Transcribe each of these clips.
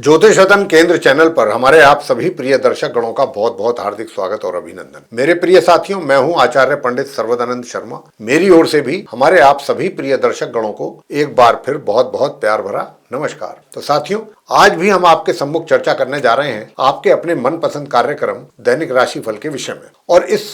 ज्योतिष रतन केंद्र चैनल पर हमारे आप सभी प्रिय दर्शक गणों का बहुत बहुत हार्दिक स्वागत और अभिनंदन। मेरे प्रिय साथियों, मैं हूं आचार्य पंडित सर्वदानंद शर्मा। मेरी ओर से भी हमारे आप सभी प्रिय दर्शक गणों को एक बार फिर बहुत बहुत प्यार भरा नमस्कार। तो साथियों, आज भी हम आपके सम्मुख चर्चा करने जा रहे हैं आपके अपने मनपसंद कार्यक्रम दैनिक राशिफल के विषय में। और इस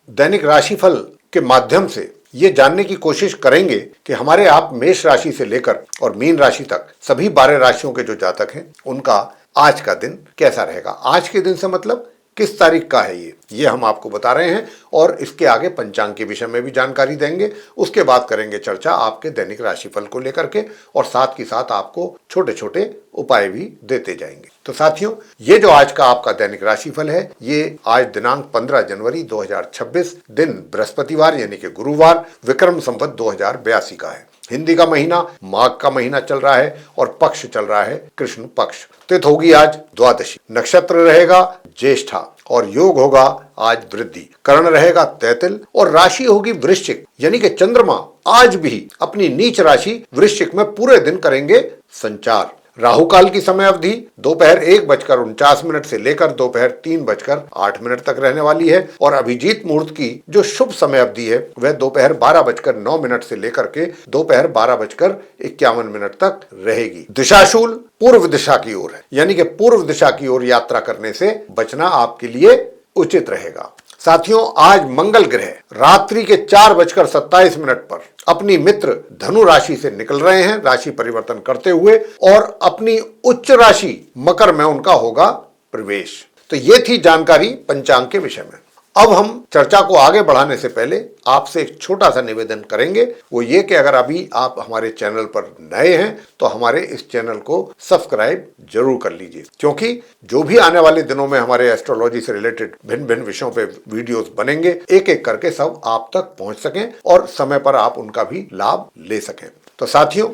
दैनिक राशिफल के माध्यम से ये जानने की कोशिश करेंगे कि हमारे आप मेष राशि से लेकर और मीन राशि तक सभी 12 राशियों के जो जातक हैं उनका आज का दिन कैसा रहेगा। आज के दिन से मतलब किस तारीख का है ये हम आपको बता रहे हैं और इसके आगे पंचांग के विषय में भी जानकारी देंगे। उसके बाद करेंगे चर्चा आपके दैनिक राशिफल को लेकर के और साथ ही साथ आपको छोटे छोटे उपाय भी देते जाएंगे। तो साथियों, ये जो आज का आपका दैनिक राशिफल है ये आज दिनांक 15 जनवरी 2026 दिन बृहस्पतिवार यानी कि गुरुवार विक्रम संवत 2082 का है। हिंदी का महीना माघ का महीना चल रहा है और पक्ष चल रहा है कृष्ण पक्ष। तिथि होगी आज द्वादशी, नक्षत्र रहेगा ज्येष्ठा और योग होगा आज वृद्धि, करण रहेगा तैतिल और राशि होगी वृश्चिक यानी कि चंद्रमा आज भी अपनी नीच राशि वृश्चिक में पूरे दिन करेंगे संचार। राहु काल की समय अवधि दोपहर 1:49 से लेकर दोपहर 3:08 तक रहने वाली है और अभिजीत मुहूर्त की जो शुभ समय अवधि है वह दोपहर 12:09 से लेकर के दोपहर 12:51 तक रहेगी। दिशाशूल पूर्व दिशा की ओर है यानी कि पूर्व दिशा की ओर यात्रा करने से बचना आपके लिए उचित रहेगा। साथियों, आज मंगल ग्रह रात्रि के 4:27 पर अपनी मित्र धनु राशि से निकल रहे हैं राशि परिवर्तन करते हुए और अपनी उच्च राशि मकर में उनका होगा प्रवेश। तो ये थी जानकारी पंचांग के विषय में। अब हम चर्चा को आगे बढ़ाने से पहले आपसे एक छोटा सा निवेदन करेंगे, वो ये कि अगर अभी आप हमारे चैनल पर नए हैं तो हमारे इस चैनल को सब्सक्राइब जरूर कर लीजिए, क्योंकि जो भी आने वाले दिनों में हमारे एस्ट्रोलॉजी से रिलेटेड भिन्न भिन्न विषयों पे वीडियोस बनेंगे एक एक करके सब आप तक पहुंच सकें और समय पर आप उनका भी लाभ ले सकें। तो साथियों,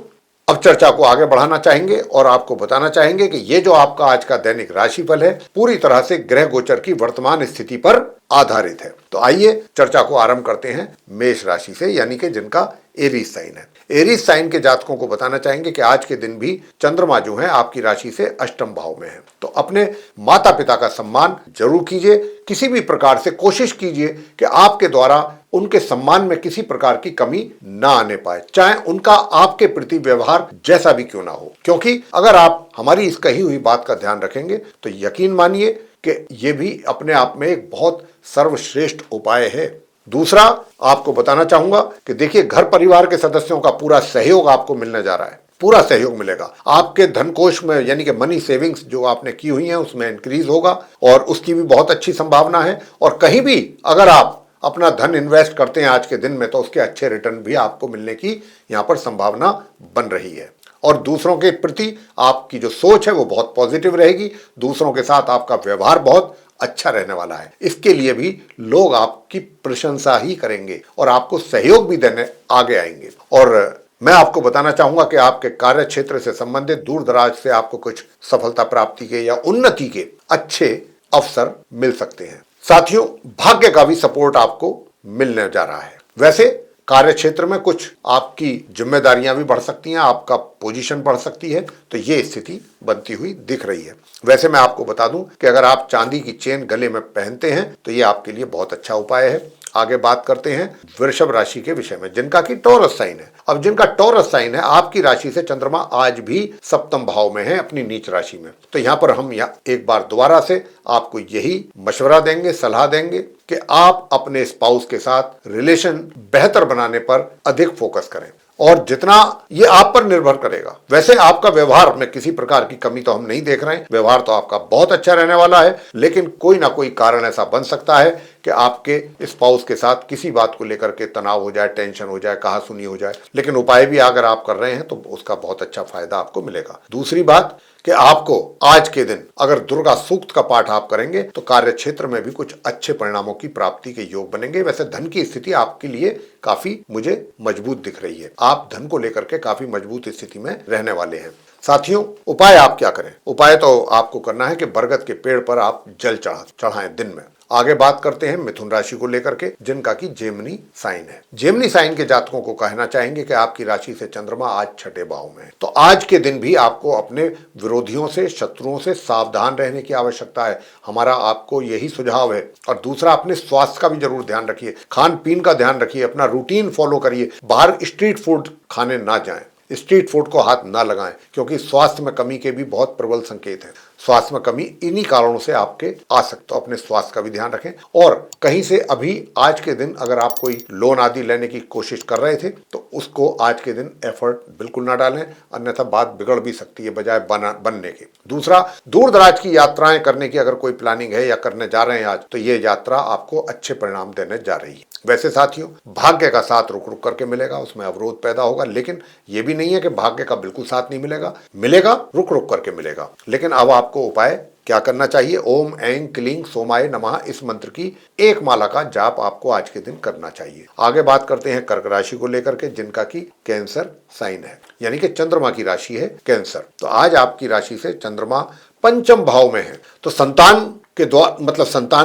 अब चर्चा को आगे बढ़ाना चाहेंगे और आपको बताना चाहेंगे कि ये जो आपका आज का दैनिक राशिफल है पूरी तरह से ग्रह गोचर की वर्तमान स्थिति पर आधारित है। तो आइए चर्चा को आरंभ करते हैं मेष राशि से यानी कि जिनका एरीज साइन है। एरीज साइन के जातकों को बताना चाहेंगे कि आज के दिन भी चंद्रमा जो है आपकी राशि से अष्टम भाव में है। तो अपने माता पिता का सम्मान जरूर कीजिए, किसी भी प्रकार से कोशिश कीजिए कि आपके द्वारा उनके सम्मान में किसी प्रकार की कमी ना आने पाए, चाहे उनका आपके प्रति व्यवहार जैसा भी क्यों ना हो। क्योंकि अगर आप हमारी इस कही हुई बात का ध्यान रखेंगे तो यकीन मानिए कि ये भी अपने आप में एक बहुत सर्वश्रेष्ठ उपाय है। दूसरा आपको बताना चाहूंगा कि देखिए, घर परिवार के सदस्यों का पूरा सहयोग आपको मिलने जा रहा है, पूरा सहयोग मिलेगा। आपके धन कोष में यानी कि मनी सेविंग्स जो आपने की हुई है उसमें इंक्रीज होगा और उसकी भी बहुत अच्छी संभावना है। और कहीं भी अगर आप अपना धन इन्वेस्ट करते हैं आज के दिन में तो उसके अच्छे रिटर्न भी आपको मिलने की यहाँ पर संभावना बन रही है। और दूसरों के प्रति आपकी जो सोच है वो बहुत पॉजिटिव रहेगी, दूसरों के साथ आपका व्यवहार बहुत अच्छा रहने वाला है। इसके लिए भी लोग आपकी प्रशंसा ही करेंगे और आपको सहयोग भी देने आगे आएंगे। और मैं आपको बताना चाहूंगा कि आपके कार्य क्षेत्र से संबंधित दूर दराज से आपको कुछ सफलता प्राप्ति के या उन्नति के अच्छे अवसर मिल सकते हैं। साथियों, भाग्य का भी सपोर्ट आपको मिलने जा रहा है। वैसे कार्य क्षेत्र में कुछ आपकी जिम्मेदारियां भी बढ़ सकती हैं, आपका पोजीशन बढ़ सकती है, तो ये स्थिति बनती हुई दिख रही है। वैसे मैं आपको बता दूं कि अगर आप चांदी की चेन गले में पहनते हैं तो ये आपके लिए बहुत अच्छा उपाय है। आगे बात करते हैं वृषभ राशि के विषय में जिनका कि टॉरस साइन है। अब जिनका टॉरस साइन है आपकी राशि से चंद्रमा आज भी सप्तम भाव में है अपनी नीच राशि में। तो यहाँ पर हम एक बार दोबारा से आपको यही मशवरा देंगे, सलाह देंगे कि आप अपने स्पाउस के साथ रिलेशन बेहतर बनाने पर अधिक फोकस करें और जितना ये आप पर निर्भर करेगा। वैसे आपका व्यवहार में किसी प्रकार की कमी तो हम नहीं देख रहे हैं, व्यवहार तो आपका बहुत अच्छा रहने वाला है, लेकिन कोई ना कोई कारण ऐसा बन सकता है कि आपके स्पाउस के साथ किसी बात को लेकर के तनाव हो जाए, टेंशन हो जाए, कहासुनी हो जाए। लेकिन उपाय भी अगर आप कर रहे हैं तो उसका बहुत अच्छा फायदा आपको मिलेगा। दूसरी बात कि आपको आज के दिन अगर दुर्गा सूक्त का पाठ आप करेंगे तो कार्य क्षेत्र में भी कुछ अच्छे परिणामों की प्राप्ति के योग बनेंगे। वैसे धन की स्थिति आपके लिए काफी मुझे मजबूत दिख रही है, आप धन को लेकर के काफी मजबूत स्थिति में रहने वाले हैं। साथियों, उपाय आप क्या करें? उपाय तो आपको करना है कि बरगद के पेड़ पर आप जल चढ़ाएं दिन में। आगे बात करते हैं मिथुन राशि को लेकर के, जिनका की जेमिनी साइन है। जेमिनी साइन के जातकों को कहना चाहेंगे कि आपकी राशि से चंद्रमा आज छठे भाव में है, तो आज के दिन भी आपको अपने विरोधियों से, शत्रुओं से सावधान रहने की आवश्यकता है। हमारा आपको यही सुझाव है। और दूसरा, अपने स्वास्थ्य का भी जरूर ध्यान रखिए, खान पीन का ध्यान रखिए, अपना रूटीन फॉलो करिए, बाहर स्ट्रीट फूड खाने ना जाएं, स्ट्रीट फूड को हाथ ना लगाएं, क्योंकि स्वास्थ्य में कमी के भी बहुत प्रबल संकेत हैं। स्वास्थ्य में कमी इन्हीं कारणों से आपके आ सकता है। अपने स्वास्थ्य का भी ध्यान रखें। और कहीं से अभी आज के दिन अगर आप कोई लोन आदि लेने की कोशिश कर रहे थे तो उसको आज के दिन एफर्ट बिल्कुल ना डालें, अन्यथा बात बिगड़ भी सकती है बजाय बनने के। दूसरा, दूर दराज की यात्राएं करने की अगर कोई प्लानिंग है या करने जा रहे हैं आज, तो ये यात्रा आपको अच्छे परिणाम देने जा रही है। वैसे साथियों, भाग्य का साथ रुक रुक करके मिलेगा, उसमें अवरोध पैदा होगा, लेकिन ये भी नहीं है कि भाग्य का बिल्कुल साथ नहीं मिलेगा, मिलेगा, रुक रुक करके मिलेगा। लेकिन अब आपको उपाय क्या करना चाहिए? ओम ऐं क्लीं सोमाय नमः, इस मंत्र की एक माला का जाप आपको आज के दिन करना चाहिए। आगे बात करते हैं कर्क राशि को लेकर के, जिनका की कैंसर साइन है, यानी कि चंद्रमा की राशि है कैंसर। तो आज आपकी राशि से चंद्रमा पंचम भाव में है, तो संतान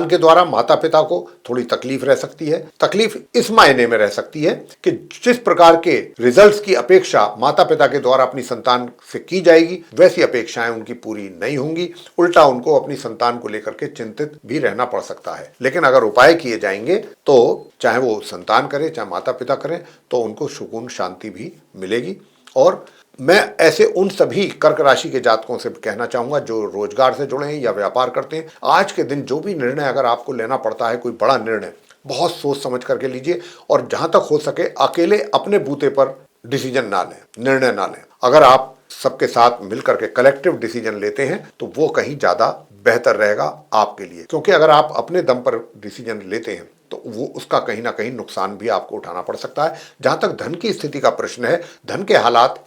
के द्वारा माता पिता को थोड़ी तकलीफ रह सकती है। तकलीफ इस मायने में रह सकती है कि जिस प्रकार के रिजल्ट्स की अपेक्षा माता पिता के द्वारा अपनी संतान से की जाएगी, वैसी अपेक्षाएं उनकी पूरी नहीं होंगी। उल्टा उनको अपनी संतान को लेकर के चिंतित भी रहना पड़ सकता है। लेकिन अगर उपाय किए जाएंगे तो चाहे वो संतान करे चाहे माता पिता करें, तो उनको सुकून शांति भी मिलेगी। और मैं ऐसे उन सभी कर्क राशि के जातकों से कहना चाहूंगा जो रोजगार से जुड़े हैं या व्यापार करते हैं, आज के दिन जो भी निर्णय अगर आपको लेना पड़ता है, कोई बड़ा निर्णय, बहुत सोच समझ करके लीजिए। और जहां तक हो सके अकेले अपने बूते पर डिसीजन ना लें, निर्णय ना लें। अगर आप सबके साथ मिलकर के कलेक्टिव डिसीजन लेते हैं तो वो कहीं ज्यादा बेहतर रहेगा आपके लिए, क्योंकि अगर आप अपने दम पर डिसीजन लेते हैं तो वो उसका कहीं ना कहीं नुकसान भी आपको उठाना पड़ सकता है। जहां तक धन की स्थिति का प्रश्न है, धन के हालात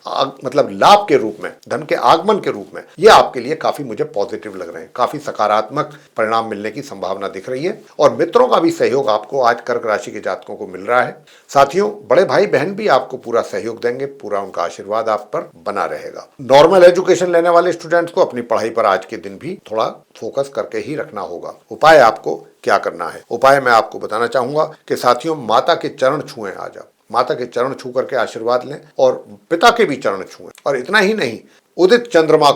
लाभ के रूप में, धन के आगमन के रूप में ये आपके लिए काफी मुझे पॉजिटिव लग रहे हैं, काफी सकारात्मक परिणाम मिलने की संभावना दिख रही है। और मित्रों का भी सहयोग आपको आज कर्क राशि के जातकों को मिल रहा है। साथियों, बड़े भाई बहन भी आपको पूरा सहयोग देंगे, पूरा उनका आशीर्वाद आप पर बना रहेगा। नॉर्मल एजुकेशन लेने वाले स्टूडेंट्स को अपनी पढ़ाई पर आज के दिन भी थोड़ा फोकस करके ही रखना होगा। उपाय आपको क्या करना है? उपाय मैं आपको बताना चाहूंगा कि साथियों, माता के चरण छुएं। आज आप माता के चरण छू करके आशीर्वाद लें और पिता के भी चरण छुएं। और इतना ही नहीं, उदित चंद्रमा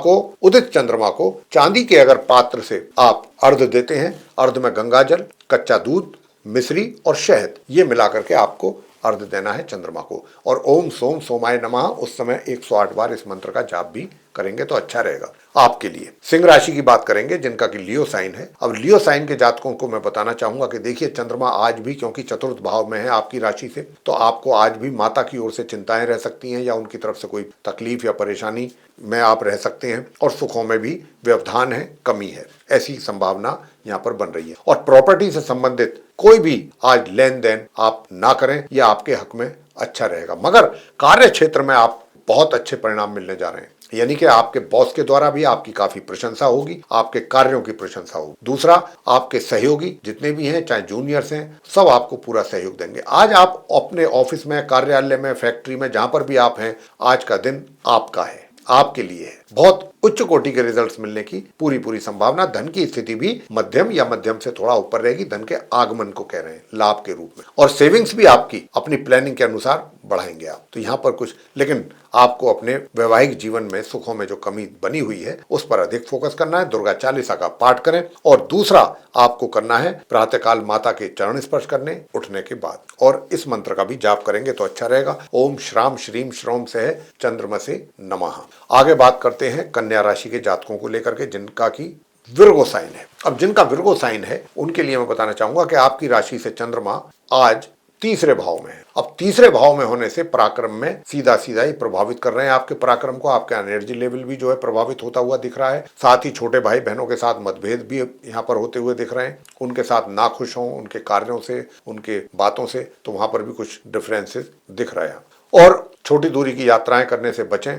को चांदी के अगर पात्र से आप अर्घ देते हैं, अर्घ में गंगाजल, कच्चा दूध, मिश्री और शहद ये मिलाकर के आपको अर्घ देना है चंद्रमा को। और ओम सोम सोमाय नमः उस समय 108 बार इस मंत्र का जाप भी करेंगे तो अच्छा रहेगा आपके लिए। सिंह राशि की बात करेंगे, जिनका कि लियो साइन है। अब लियो साइन के जातकों को मैं बताना चाहूंगा कि देखिए, चंद्रमा आज भी क्योंकि चतुर्थ भाव में है आपकी राशि से, तो आपको आज भी माता की ओर से चिंताएं रह सकती हैं या उनकी तरफ से कोई तकलीफ या परेशानी में आप रह सकते हैं। और सुखों में भी व्यवधान है, कमी है, ऐसी संभावना यहाँ पर बन रही है। और प्रॉपर्टी से संबंधित कोई भी आज लेन देन आप ना करें, यह आपके हक में अच्छा रहेगा। मगर कार्य क्षेत्र में आप बहुत अच्छे परिणाम मिलने जा रहे हैं, यानी कि आपके बॉस के द्वारा भी आपकी काफी प्रशंसा होगी, आपके कार्यों की प्रशंसा होगी। दूसरा, आपके सहयोगी जितने भी हैं, चाहे जूनियर्स हैं, सब आपको पूरा सहयोग देंगे। आज आप अपने ऑफिस में, कार्यालय में, फैक्ट्री में, जहां पर भी आप हैं, आज का दिन आपका है, आपके लिए है। बहुत उच्च कोटि के रिजल्ट्स मिलने की पूरी संभावना। धन की स्थिति भी मध्यम या मध्यम से थोड़ा ऊपर रहेगी, धन के आगमन को कह रहे हैं, लाभ के रूप में। और सेविंग्स भी आपकी अपनी प्लानिंग के अनुसार बढ़ाएंगे आप। तो यहाँ पर कुछ, लेकिन आपको अपने वैवाहिक जीवन में सुखों में जो कमी बनी हुई है उस पर अधिक फोकस करना है। दुर्गा चालीसा का पाठ करें। और दूसरा आपको करना है प्रातःकाल माता के चरण स्पर्श करने उठने के बाद, और इस मंत्र का भी जाप करेंगे तो अच्छा रहेगा। ओम श्राम श्रीम श्रोम से चंद्रमसे नमः। आगे बात करते हैं कन्या राशि के जातकों को लेकर के, जिनका की विर्गो साइन है। अब जिनका विर्गो साइन है उनके लिए मैं बताना चाहूंगा कि आपकी राशि से चंद्रमा आज तीसरे भाव में है। अब तीसरे भाव में होने से पराक्रम में सीधा ही प्रभावित कर रहे हैं आपके पराक्रम को। आपका एनर्जी लेवल भी जो है प्रभावित होता हुआ दिख रहा है। साथ ही छोटे भाई बहनों के साथ मतभेद भी यहाँ पर होते हुए दिख रहे हैं। उनके साथ नाखुश हों उनके कार्यों से, उनके बातों से, तो वहां पर भी कुछ डिफरेंसेस दिख रहे हैं। और छोटी दूरी की यात्राएं करने से बचें।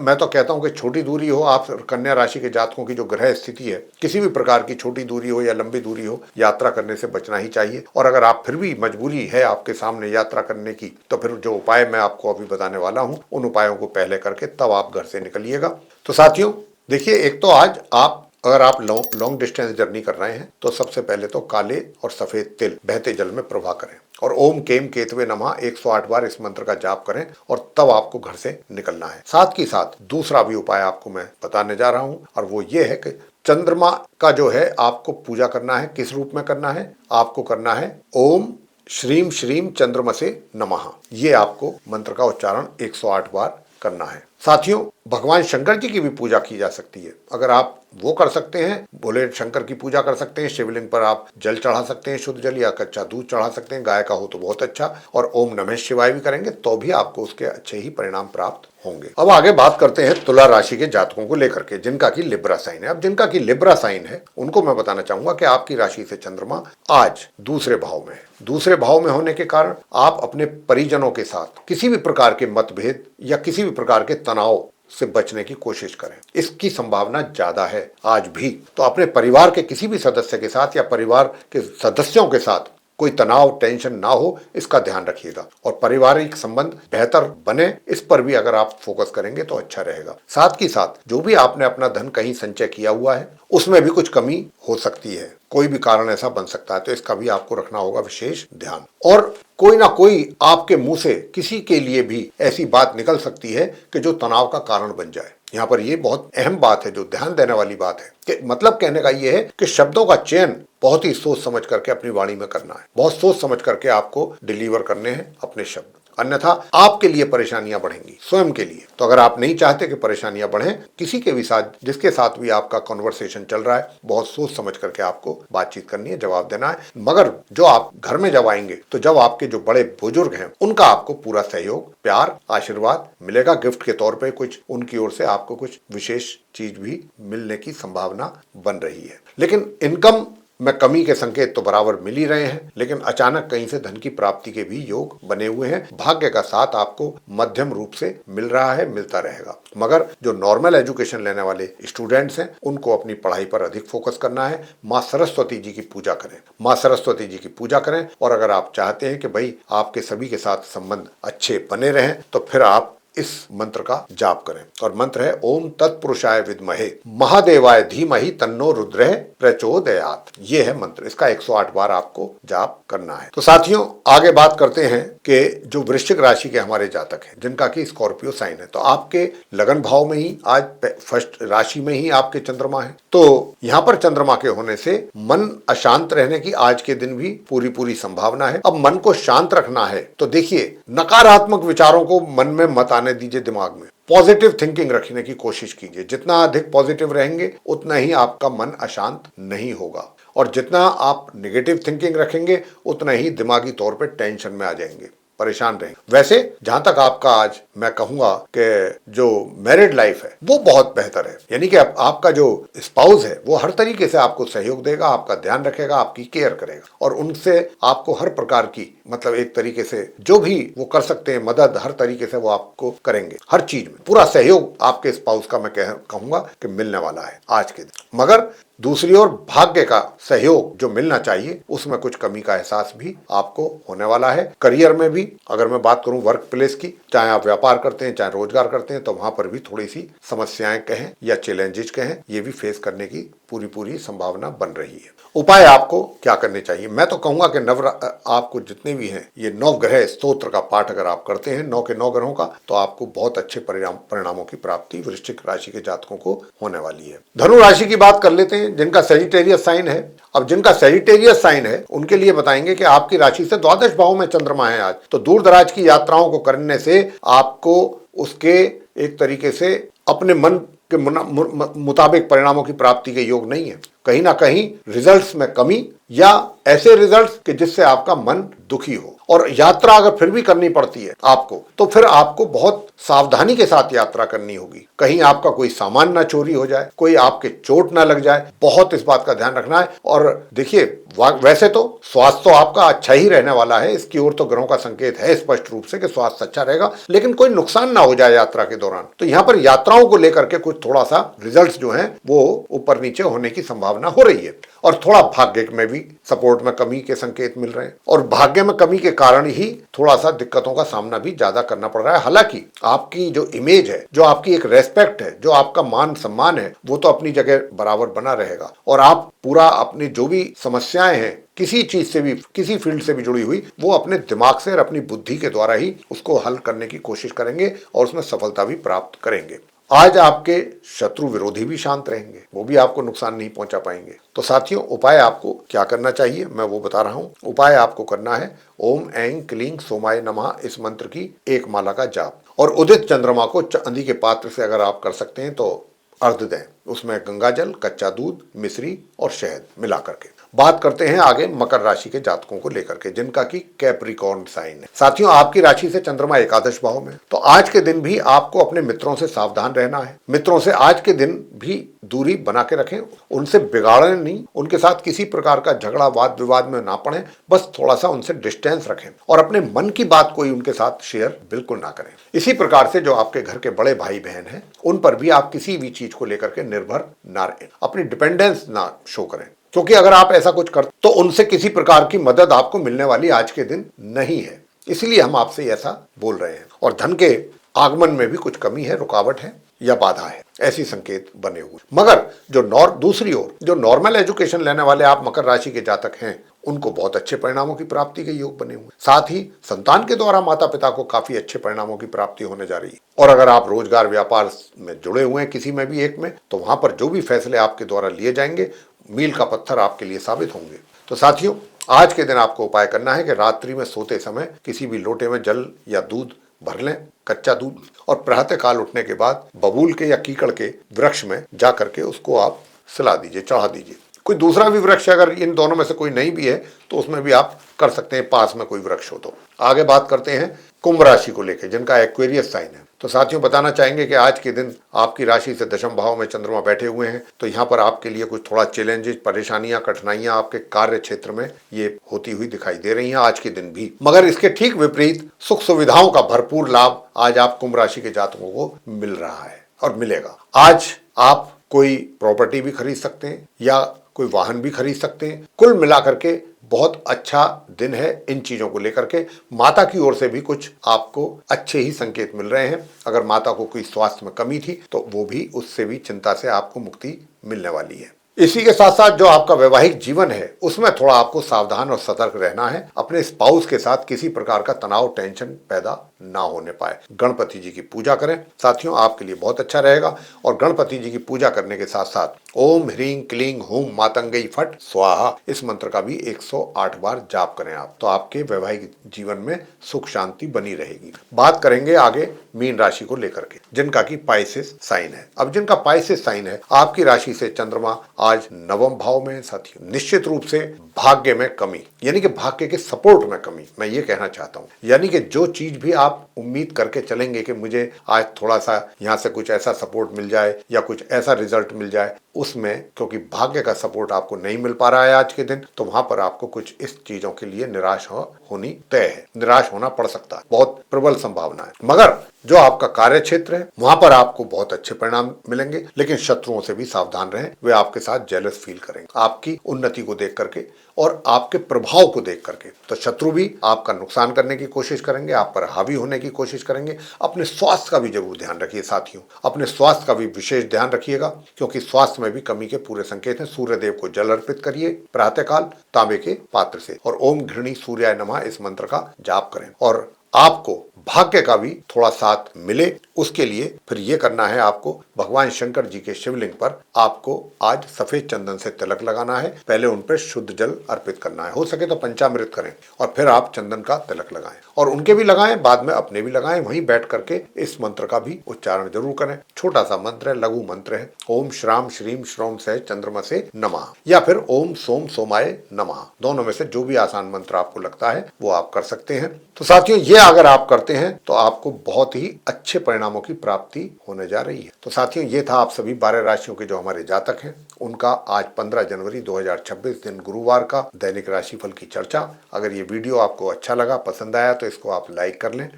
मैं तो कहता हूं कि छोटी दूरी हो, आप कन्या राशि के जातकों की जो ग्रह स्थिति है, किसी भी प्रकार की छोटी दूरी हो या लंबी दूरी हो, यात्रा करने से बचना ही चाहिए। और अगर आप फिर भी मजबूरी है आपके सामने यात्रा करने की, तो फिर जो उपाय मैं आपको अभी बताने वाला हूं, उन उपायों को पहले करके तब आप घर से निकलिएगा। तो साथियों देखिए, एक तो आज आप अगर आप लॉन्ग डिस्टेंस जर्नी कर रहे हैं तो सबसे पहले तो काले और सफेद तिल बहते जल में प्रवाह करें और ओम केम केतवे नमः 108 बार इस मंत्र का जाप करें और तब आपको घर से निकलना है। साथ ही साथ दूसरा भी उपाय आपको मैं बताने जा रहा हूं और वो ये है कि चंद्रमा का जो है आपको पूजा करना है। किस रूप में करना है? आपको करना है ओम श्रीम श्रीम चंद्रमसे नमः। ये आपको मंत्र का उच्चारण 108 बार करना है। साथियों, भगवान शंकर जी की भी पूजा की जा सकती है। अगर आप वो कर सकते हैं, भोले शंकर की पूजा कर सकते हैं, शिवलिंग पर आप जल चढ़ा सकते हैं, शुद्ध जल या कच्चा दूध चढ़ा सकते हैं, गाय का हो तो बहुत अच्छा, और ओम नमः शिवाय भी करेंगे तो भी आपको उसके अच्छे ही परिणाम प्राप्त होंगे। अब आगे बात करते हैं तुला राशि के जातकों को लेकर के, जिनका की लिब्रा साइन है। अब जिनका की लिब्रा साइन है उनको मैं बताना चाहूंगा कि आपकी राशि से चंद्रमा आज दूसरे भाव में है। दूसरे भाव में होने के कारण आप अपने परिजनों के साथ किसी भी प्रकार के मतभेद या किसी भी प्रकार के तनाव से बचने की कोशिश करें। इसकी संभावना ज्यादा है आज भी। तो अपने परिवार के किसी भी सदस्य के साथ या परिवार के सदस्यों के साथ कोई तनाव टेंशन ना हो, इसका ध्यान रखिएगा और पारिवारिक संबंध बेहतर बने, इस पर भी अगर आप फोकस करेंगे तो अच्छा रहेगा। साथ ही साथ जो भी आपने अपना धन कहीं संचय किया हुआ है उसमें भी कुछ कमी हो सकती है, कोई भी कारण ऐसा बन सकता है, तो इसका भी आपको रखना होगा विशेष ध्यान। और कोई ना कोई आपके मुंह से किसी के लिए भी ऐसी बात निकल सकती है कि जो तनाव का कारण बन जाए। यहाँ पर ये बहुत अहम बात है, जो ध्यान देने वाली बात है कि मतलब कहने का ये है कि शब्दों का चयन बहुत ही सोच समझ करके अपनी वाणी में करना है। बहुत सोच समझ करके आपको डिलीवर करने हैं अपने शब्द, अन्यथा आपके लिए परेशानियां बढ़ेंगी, स्वयं के लिए। तो अगर आप नहीं चाहते कि परेशानियां बढ़ें, किसी के भी साथ जिसके साथ भी आपका कॉन्वर्सेशन चल रहा है, बहुत सोच समझ करके आपको बातचीत करनी है, जवाब देना है। मगर जो आप घर में जब आएंगे तो जब आपके जो बड़े बुजुर्ग हैं उनका आपको पूरा सहयोग, प्यार, आशीर्वाद मिलेगा। गिफ्ट के तौर पर कुछ उनकी ओर से आपको कुछ विशेष चीज भी मिलने की संभावना बन रही है। लेकिन इनकम में कमी के संकेत तो बराबर मिल ही रहे हैं, लेकिन अचानक कहीं से धन की प्राप्ति के भी योग बने हुए हैं। भाग्य का साथ आपको मध्यम रूप से मिल रहा है, मिलता रहेगा। मगर जो नॉर्मल एजुकेशन लेने वाले स्टूडेंट्स हैं उनको अपनी पढ़ाई पर अधिक फोकस करना है। माँ सरस्वती जी की पूजा करें, माँ सरस्वती जी की पूजा करें। और अगर आप चाहते हैं कि भाई आपके सभी के साथ संबंध अच्छे बने रहें तो फिर आप इस मंत्र का जाप करें। और मंत्र है ओम तत्पुरुषाय विद्महे महादेवाय धीमहि तन्नो रुद्रः प्रचोदयात्। ये है मंत्र, इसका 108 बार आपको जाप करना है। तो साथियों, आगे बात करते हैं कि जो वृश्चिक राशि के हमारे जातक हैं जिनका की स्कॉर्पियो साइन है, तो आपके लगन भाव में ही आज फर्स्ट राशि में ही आपके चंद्रमा है। तो यहाँ पर चंद्रमा के होने से मन अशांत रहने की आज के दिन भी पूरी संभावना है। अब मन को शांत रखना है तो देखिए, नकारात्मक विचारों को मन में मत आने दीजिए, दिमाग में पॉजिटिव थिंकिंग रखने की कोशिश कीजिए। जितना अधिक पॉजिटिव रहेंगे उतना ही आपका मन अशांत नहीं होगा, और जितना आप नेगेटिव थिंकिंग रखेंगे उतना ही दिमागी तौर पे टेंशन में आ जाएंगे, परेशान रहेंगे। वैसे जहां तक आपका आज मैं कहूंगा कि जो मैरिड लाइफ है वो बहुत बेहतर है, यानी कि आपका जो स्पाउस है वो हर तरीके से आपको सहयोग देगा, आपका ध्यान रखेगा, आपकी केयर करेगा, और उनसे आपको हर प्रकार की मतलब एक तरीके से जो भी वो कर सकते हैं मदद, हर तरीके से वो आपको करेंगे। हर चीज में पूरा सहयोग आपके स्पाउस का मैं कहूंगा कि मिलने वाला है आज के दिन। मगर दूसरी ओर भाग्य का सहयोग जो मिलना चाहिए उसमें कुछ कमी का एहसास भी आपको होने वाला है। करियर में भी अगर मैं बात करूं वर्क प्लेस की, चाहे आप व्यापार करते हैं चाहे रोजगार करते हैं, तो वहां पर भी थोड़ी सी समस्याएं कहें या चैलेंजेस कहें, ये भी फेस करने की पूरी संभावना बन रही है। उपाय आपको क्या करने चाहिए? मैं तो कहूंगा कि आपको जितने भी हैं ये 9 ग्रह स्तोत्र का पाठ अगर आप करते हैं 9 के 9 ग्रहों का, तो आपको बहुत अच्छे परिणामों की प्राप्ति वृश्चिक राशि के जातकों को होने वाली है। धनु राशि की बात कर लेते हैं जिनका सजिटेरियस साइन है। अब जिनका सजिटेरियस साइन है उनके लिए बताएंगे कि आपकी राशि से द्वादश भाव में चंद्रमा है आज, तो दूर दराज की यात्राओं को करने से आपको उसके एक तरीके से अपने मन के मुताबिक परिणामों की प्राप्ति के योग नहीं है। कहीं ना कहीं रिजल्ट्स में कमी या ऐसे रिजल्ट्स कि जिससे आपका मन दुखी हो, और यात्रा अगर फिर भी करनी पड़ती है आपको, तो फिर आपको बहुत सावधानी के साथ यात्रा करनी होगी। कहीं आपका कोई सामान ना चोरी हो जाए, कोई आपके चोट ना लग जाए, बहुत इस बात का ध्यान रखना है। और देखिए, वैसे तो स्वास्थ्य तो आपका अच्छा ही रहने वाला है, इसकी ओर तो ग्रहों का संकेत है स्पष्ट रूप से कि स्वास्थ्य अच्छा रहेगा, लेकिन कोई नुकसान ना हो जाए यात्रा के दौरान। तो यहाँ पर यात्राओं को लेकर के कुछ थोड़ा सा रिजल्ट जो है वो ऊपर नीचे होने की संभावना संभावना हो रही है। और थोड़ा भाग्य में भी सपोर्ट में कमी के संकेत मिल रहे हैं, और भाग्य में कमी के कारण ही थोड़ा सा दिक्कतों का सामना भी ज्यादा करना पड़ रहा है। हालांकि आपकी जो इमेज है, जो आपकी एक रेस्पेक्ट है, जो आपका मान सम्मान है, वो तो अपनी जगह बराबर बना रहेगा। और आप पूरा अपनी जो भी समस्याएं हैं किसी चीज से भी, किसी फील्ड से भी जुड़ी हुई, वो अपने दिमाग से और अपनी बुद्धि के द्वारा ही उसको हल करने की कोशिश करेंगे और उसमें सफलता भी प्राप्त करेंगे। आज आपके शत्रु विरोधी भी शांत रहेंगे, वो भी आपको नुकसान नहीं पहुंचा पाएंगे। तो साथियों, उपाय आपको क्या करना चाहिए मैं वो बता रहा हूं। उपाय आपको करना है ओम ऐं क्लीं सोमाय नमः इस मंत्र की एक माला का जाप, और उदित चंद्रमा को चांदी के पात्र से अगर आप कर सकते हैं तो अर्घ दें, उसमें गंगा जल, कच्चा दूध, मिश्री और शहद मिला करके। बात करते हैं आगे मकर राशि के जातकों को लेकर के, जिनका की कैप्रिकॉर्न साइन है। साथियों, आपकी राशि से चंद्रमा एकादश भाव में, तो आज के दिन भी आपको अपने मित्रों से सावधान रहना है। मित्रों से आज के दिन भी दूरी बना के रखें, उनसे बिगाड़ें नहीं, उनके साथ किसी प्रकार का झगड़ा वाद विवाद में ना पड़े, बस थोड़ा सा उनसे डिस्टेंस रखें और अपने मन की बात कोई उनके साथ शेयर बिल्कुल ना करें। इसी प्रकार से जो आपके घर के बड़े भाई बहन हैं, उन पर भी आप किसी भी चीज को लेकर के निर्भर ना रहें, अपनी डिपेंडेंस ना शो करें, क्योंकि अगर आप ऐसा कुछ करते तो उनसे किसी प्रकार की मदद आपको मिलने वाली आज के दिन नहीं है। इसलिए हम आपसे ऐसा बोल रहे हैं। और धन के आगमन में भी कुछ कमी है, रुकावट है या बाधा है, ऐसी संकेत बने हुए। मगर जो दूसरी ओर जो नॉर्मल एजुकेशन लेने वाले आप मकर राशि के जातक हैं, उनको बहुत अच्छे परिणामों की प्राप्ति के योग बने हुए। साथ ही संतान के द्वारा माता पिता को काफी अच्छे परिणामों की प्राप्ति होने जा रही है। और अगर आप रोजगार व्यापार में जुड़े हुए हैं किसी में भी एक में, तो वहां पर जो भी फैसले आपके द्वारा लिए जाएंगे मील का पत्थर आपके लिए साबित होंगे। तो साथियों, आज के दिन आपको उपाय करना है कि रात्रि में सोते समय किसी भी लोटे में जल या दूध भर लें, कच्चा दूध, और प्रातः काल उठने के बाद बबूल के या कीकड़ के वृक्ष में जा करके उसको आप सिला दीजिए, चढ़ा दीजिए। कोई दूसरा भी वृक्ष, अगर इन दोनों में से कोई नहीं भी है तो उसमें भी आप कर सकते हैं, पास में कोई वृक्ष हो तो। आगे बात करते हैं कुंभ राशि को लेकर, जिनका एक्वेरियस साइन है। तो साथियों, बताना चाहेंगे कि आज के दिन आपकी राशि से दशम भाव में चंद्रमा बैठे हुए हैं, तो यहाँ पर आपके लिए कुछ थोड़ा चैलेंजेस, परेशानियां, कठिनाइयां आपके कार्य क्षेत्र में ये होती हुई दिखाई दे रही हैं आज के दिन भी। मगर इसके ठीक विपरीत सुख सुविधाओं का भरपूर लाभ आज आप कुंभ राशि के जातकों को मिल रहा है और मिलेगा। आज आप कोई प्रॉपर्टी भी खरीद सकते हैं या कोई वाहन भी खरीद सकते हैं। कुल मिलाकर के बहुत अच्छा दिन है इन चीजों को लेकर के। माता की ओर से भी कुछ आपको अच्छे ही संकेत मिल रहे हैं। अगर माता को कोई स्वास्थ्य में कमी थी तो वो भी, उससे भी चिंता से आपको मुक्ति मिलने वाली है। इसी के साथ साथ जो आपका वैवाहिक जीवन है उसमें थोड़ा आपको सावधान और सतर्क रहना है, अपने स्पाउस के साथ किसी प्रकार का तनाव, टेंशन पैदा ना होने पाए। गणपति जी की पूजा करें साथियों, आपके लिए बहुत अच्छा रहेगा। और गणपति जी की पूजा करने के साथ साथ ओम ह्रीं क्लीं हूं मातंगई फट स्वाहा इस मंत्र का भी 108 बार जाप करें आप, तो आपके वैवाहिक जीवन में सुख शांति बनी रहेगी। बात करेंगे आगे मीन राशि को लेकर के, जिनका की पाइसेस साइन है। अब जिनका पाइसेस साइन है, आपकी राशि से चंद्रमा आज नवम भाव में है साथियों। निश्चित रूप से भाग्य में कमी, यानी कि भाग्य के सपोर्ट में कमी, मैं ये कहना चाहता हूं। यानी कि जो चीज भी आप उम्मीद करके चलेंगे कि मुझे आज थोड़ा सा यहां से कुछ ऐसा सपोर्ट मिल जाए या कुछ ऐसा रिजल्ट मिल जाए, उसमें क्योंकि भाग्य का सपोर्ट आपको नहीं मिल पा रहा है आज के दिन, तो वहां पर आपको कुछ इस चीजों के लिए निराश होनी तय है, निराश होना पड़ सकता है, बहुत प्रबल संभावना है। मगर जो आपका कार्य क्षेत्र है वहां पर आपको बहुत अच्छे परिणाम मिलेंगे। लेकिन शत्रुओं से भी सावधान रहें, वे आपके साथ जेलस फील करेंगे आपकी उन्नति को देख करके और आपके प्रभाव को देख करके। तो शत्रु भी आपका नुकसान करने की कोशिश करेंगे, आप पर हावी होने की कोशिश करेंगे। अपने स्वास्थ्य का भी जरूर ध्यान रखिए साथियों, अपने स्वास्थ्य का भी विशेष ध्यान रखिएगा, क्योंकि स्वास्थ्य में भी कमी के पूरे संकेत हैं। सूर्य देव को जल अर्पित करिए प्रातःकाल तांबे के पात्र से, और ओम घृणी सूर्याय नमः इस मंत्र का जाप करें। और आपको भाग्य का भी थोड़ा साथ मिले, उसके लिए फिर ये करना है, आपको भगवान शंकर जी के शिवलिंग पर आपको आज सफेद चंदन से तिलक लगाना है। पहले उन पर शुद्ध जल अर्पित करना है, हो सके तो पंचामृत करें और फिर आप चंदन का तिलक लगाएं, और उनके भी लगाएं, बाद में अपने भी लगाएं। वहीं बैठ करके इस मंत्र का भी उच्चारण जरूर करें। छोटा सा मंत्र है, लघु मंत्र है, ओम श्राम श्रीम श्रोम से चंद्रमा से नमः, या फिर ओम सोम सोमाय नमः। दोनों में से जो भी आसान मंत्र आपको लगता है वो आप कर सकते हैं। तो साथियों, ये अगर आप करते हैं तो आपको बहुत ही अच्छे परिणामों की प्राप्ति होने जा रही है। तो साथियों, ये था आप सभी 12 राशियों के जो हमारे जातक हैं उनका आज 15 जनवरी 2026 दिन गुरुवार का दैनिक राशिफल की चर्चा। अगर ये वीडियो आपको अच्छा लगा, पसंद आया, तो इसको आप लाइक कर लें।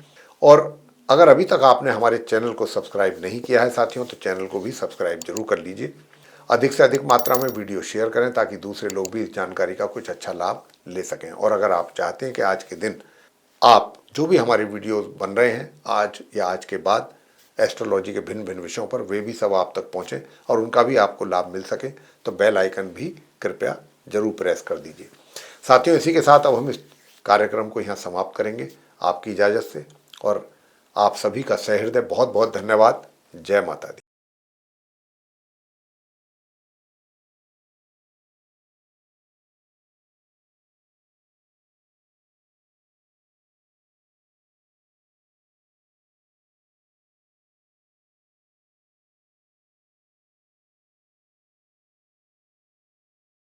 और अगर अभी तक आपने हमारे चैनल को सब्सक्राइब नहीं किया है साथियों, तो चैनल को भी सब्सक्राइब जरूर कर लीजिए। अधिक से अधिक मात्रा में वीडियो शेयर करें ताकि दूसरे लोग भी इस जानकारी का कुछ अच्छा लाभ ले सकें। और अगर आप चाहते हैं कि आज के दिन आप जो भी हमारे वीडियोस बन रहे हैं आज या आज के बाद एस्ट्रोलॉजी के भिन्न भिन्न विषयों पर, वे भी सब आप तक पहुंचे और उनका भी आपको लाभ मिल सके, तो बेल आइकन भी कृपया जरूर प्रेस कर दीजिए। साथियों, इसी के साथ अब हम इस कार्यक्रम को यहाँ समाप्त करेंगे आपकी इजाज़त से, और आप सभी का सहृदय बहुत बहुत धन्यवाद। जय माता दी।